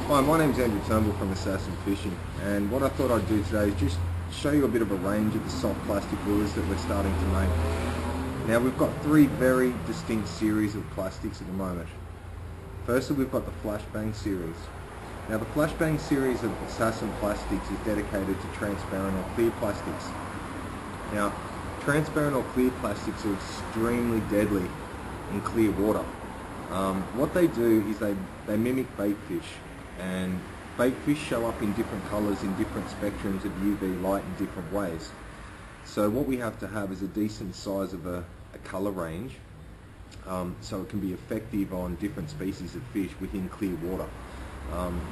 Hi, my name's Andrew Turnbull from Assassin Fishing, and what I thought I'd do today is just show you a bit of a range of the soft plastic lures that we're starting to make. Now we've got three very distinct series of plastics at the moment. Firstly, we've got the Flashbang series. Now the Flashbang series of Assassin plastics is dedicated to transparent or clear plastics. Now, transparent or clear plastics are extremely deadly in clear water. What they do is they mimic bait fish, and bait fish show up in different colours in different spectrums of UV light in different ways. So what we have to have is a decent size of a colour range, so it can be effective on different species of fish within clear water.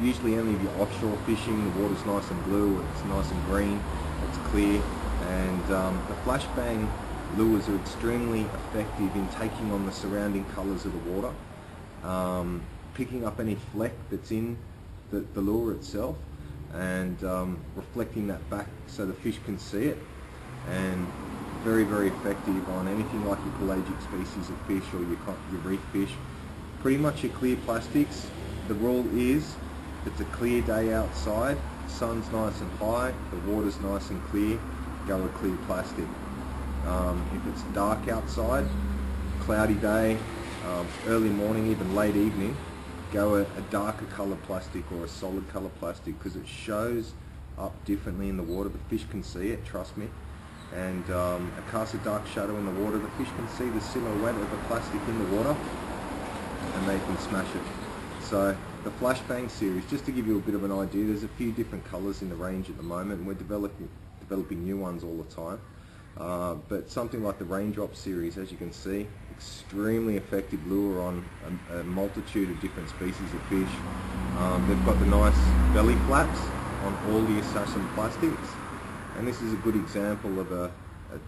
Usually only if you're offshore fishing, the water's nice and blue, it's nice and green, it's clear, and the Flashbang lures are extremely effective in taking on the surrounding colours of the water, picking up any fleck that's in the lure itself, and reflecting that back so the fish can see it, and very, very effective on anything like your pelagic species of fish or your reef fish. Pretty much your clear plastics, the rule is, if it's a clear day outside, sun's nice and high, the water's nice and clear, go a clear plastic. If it's dark outside, cloudy day, early morning, even late evening, go a darker colour plastic or a solid colour plastic, because it shows up differently in the water. The fish can see it, trust me, and it casts a dark shadow in the water. The fish can see the silhouette of the plastic in the water and they can smash it. So the Flashbang series, just to give you a bit of an idea, there's a few different colours in the range at the moment, and we're developing new ones all the time. But something like the Raindrop series, as you can see, extremely effective lure on a multitude of different species of fish. They've got the nice belly flaps on all the Assassin plastics, and this is a good example of a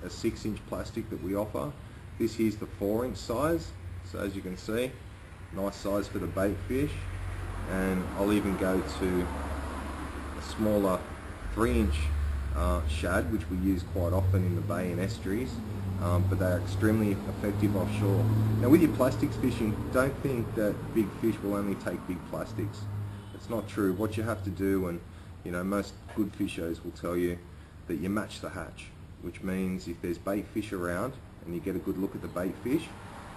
6-inch plastic that we offer. This here's the 4-inch size, so as you can see, nice size for the bait fish, and I'll even go to a smaller 3-inch shad, which we use quite often in the bay and estuaries, but they are extremely effective offshore. Now with your plastics fishing, don't think that big fish will only take big plastics. It's not true. What you have to do, and you know, most good fishers will tell you, that you match the hatch, which means if there's bait fish around and you get a good look at the bait fish,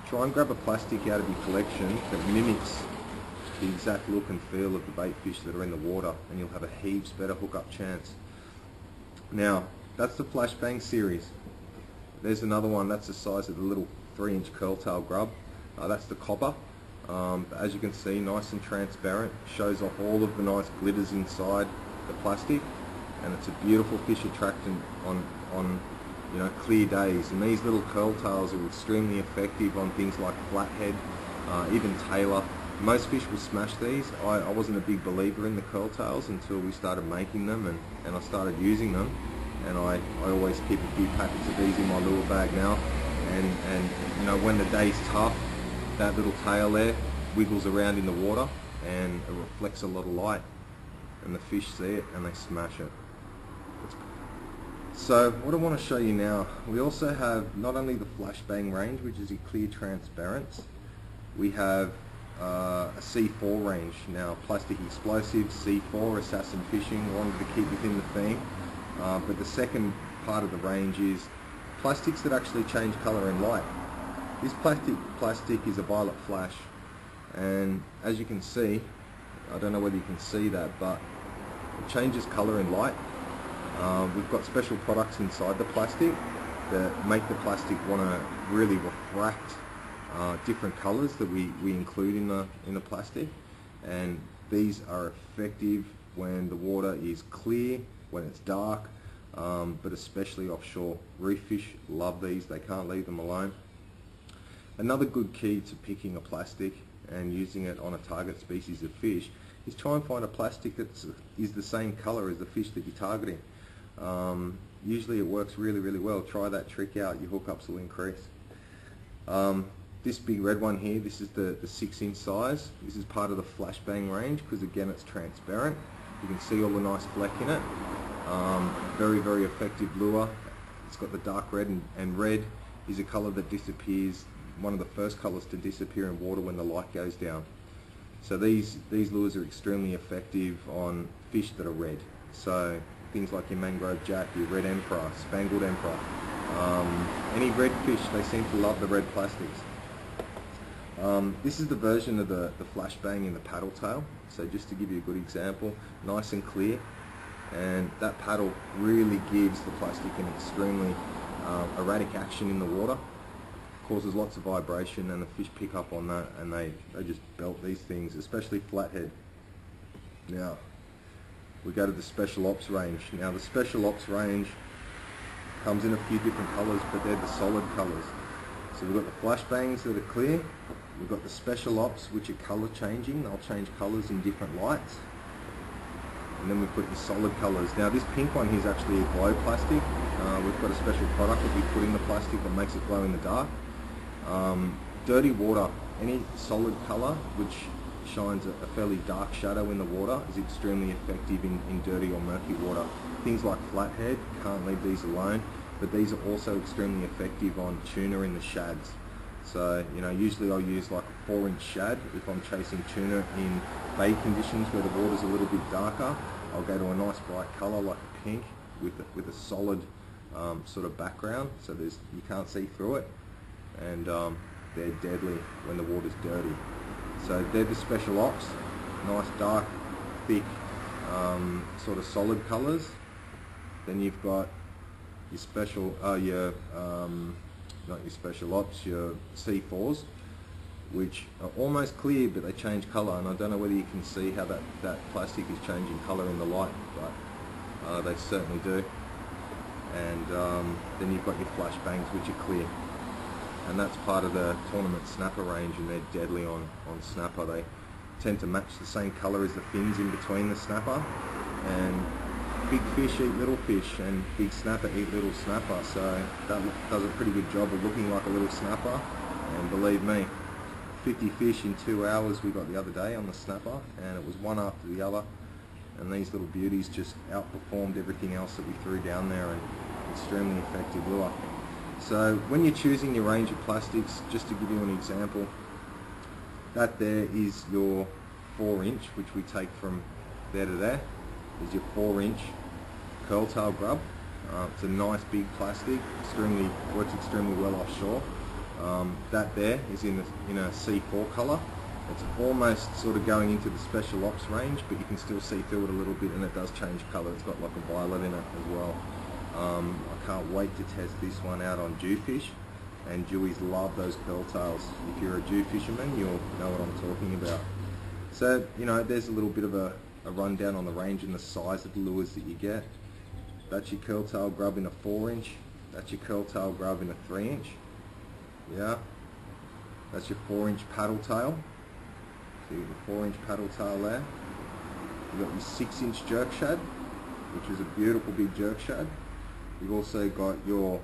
try and grab a plastic out of your collection that mimics the exact look and feel of the bait fish that are in the water, and you'll have a heaps better hookup chance. Now, that's the Flashbang series. There's another one, that's the size of the little 3-inch curltail grub. That's the Copper. As you can see, nice and transparent, shows off all of the nice glitters inside the plastic, and it's a beautiful fish attractant on you know, clear days. And these little curltails are extremely effective on things like flathead, even tailor. Most fish will smash these. I wasn't a big believer in the curltails until we started making them, and I started using them, and I always keep a few packets of these in my lure bag now, and you know, when the day's tough, that little tail there wiggles around in the water and it reflects a lot of light, and the fish see it and they smash it. So what I want to show you now, we also have not only the Flashbang range, which is a clear transparent, we have a C4 range. Now, plastic explosives, C4, Assassin Fishing, wanted to keep within the theme, but the second part of the range is plastics that actually change colour and light. This plastic is a violet flash, and as you can see, I don't know whether you can see that, but it changes colour and light. We've got special products inside the plastic that make the plastic want to really refract different colours that we include in the plastic, and these are effective when the water is clear, when it's dark, but especially offshore. Reef fish love these, they can't leave them alone. Another good key to picking a plastic and using it on a target species of fish is try and find a plastic that is the same colour as the fish that you're targeting. Usually it works really, really well. Try that trick out, your hookups will increase. This big red one here, this is the 6-inch size. This is part of the Flashbang range because again it's transparent. You can see all the nice fleck in it. Very, very effective lure. It's got the dark red, and red is a colour that disappears, one of the first colours to disappear in water when the light goes down. So these lures are extremely effective on fish that are red. So things like your mangrove jack, your red emperor, spangled emperor, any red fish, they seem to love the red plastics. This is the version of the flashbang in the paddle tail. So just to give you a good example, nice and clear, and that paddle really gives the plastic an extremely erratic action in the water, causes lots of vibration, and the fish pick up on that, and they just belt these things, especially flathead. Now we go to the special ops range. Now the special ops range comes in a few different colours, but they're the solid colours. So we've got the flashbangs that are clear, we've got the special ops which are colour changing, they'll change colours in different lights, and then we've got the solid colours. Now this pink one here is actually a glow plastic. We've got a special product that we put in the plastic that makes it glow in the dark. Dirty water, any solid colour which shines a fairly dark shadow in the water is extremely effective in dirty or murky water. Things like flathead, can't leave these alone, but these are also extremely effective on tuna in the shads. So, you know, usually I'll use like a 4-inch shad if I'm chasing tuna in bay conditions where the water's a little bit darker. I'll go to a nice bright colour like a pink with a solid sort of background, so you can't see through it, and they're deadly when the water's dirty. So they're the special ops, nice dark, thick, sort of solid colours. Then you've got your special, not your special ops, your C4s, which are almost clear but they change colour, and I don't know whether you can see how that plastic is changing colour in the light, but they certainly do. And then you've got your flashbangs which are clear, and that's part of the tournament snapper range, and they're deadly on snapper. They tend to match the same colour as the fins in between the snapper, and big fish eat little fish and big snapper eat little snapper, so that does a pretty good job of looking like a little snapper. And believe me, 50 fish in 2 hours we got the other day on the snapper, and it was one after the other, and these little beauties just outperformed everything else that we threw down there, and extremely effective lure. So when you're choosing your range of plastics, just to give you an example, that there is your 4-inch, which we take from there to there, is your 4-inch curl tail grub. It's a nice big plastic, works extremely well offshore. That there is in a C4 colour. It's almost sort of going into the special ops range, but you can still see through it a little bit, and it does change colour. It's got like a violet in it as well. I can't wait to test this one out on jewfish, and jewies love those curl tails. If you're a jew fisherman, you'll know what I'm talking about. So, you know, there's a little bit of a rundown on the range and the size of the lures that you get. That's your curl tail grub in a 4-inch. That's your curl tail grub in a 3-inch. Yeah. That's your 4-inch paddle tail. So you get the 4-inch paddle tail there. You've got your 6-inch jerk shad, which is a beautiful big jerk shad. You've also got your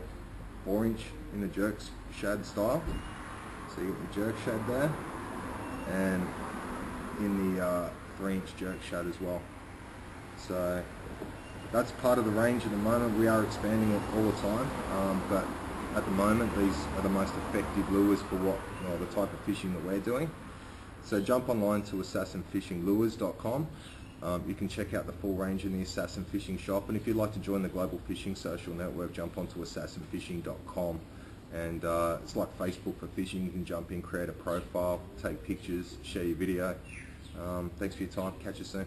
4-inch in the jerk shad style. So you got the jerk shad there, and in the 3-inch jerk shad as well. So that's part of the range at the moment. We are expanding it all the time, but at the moment these are the most effective lures for the type of fishing that we're doing. So jump online to assassinfishinglures.com. You can check out the full range in the Assassin Fishing shop, and if you'd like to join the Global Fishing Social Network, jump onto assassinfishing.com, and it's like Facebook for fishing. You can jump in, create a profile, take pictures, share your video. Thanks for your time. Catch you soon.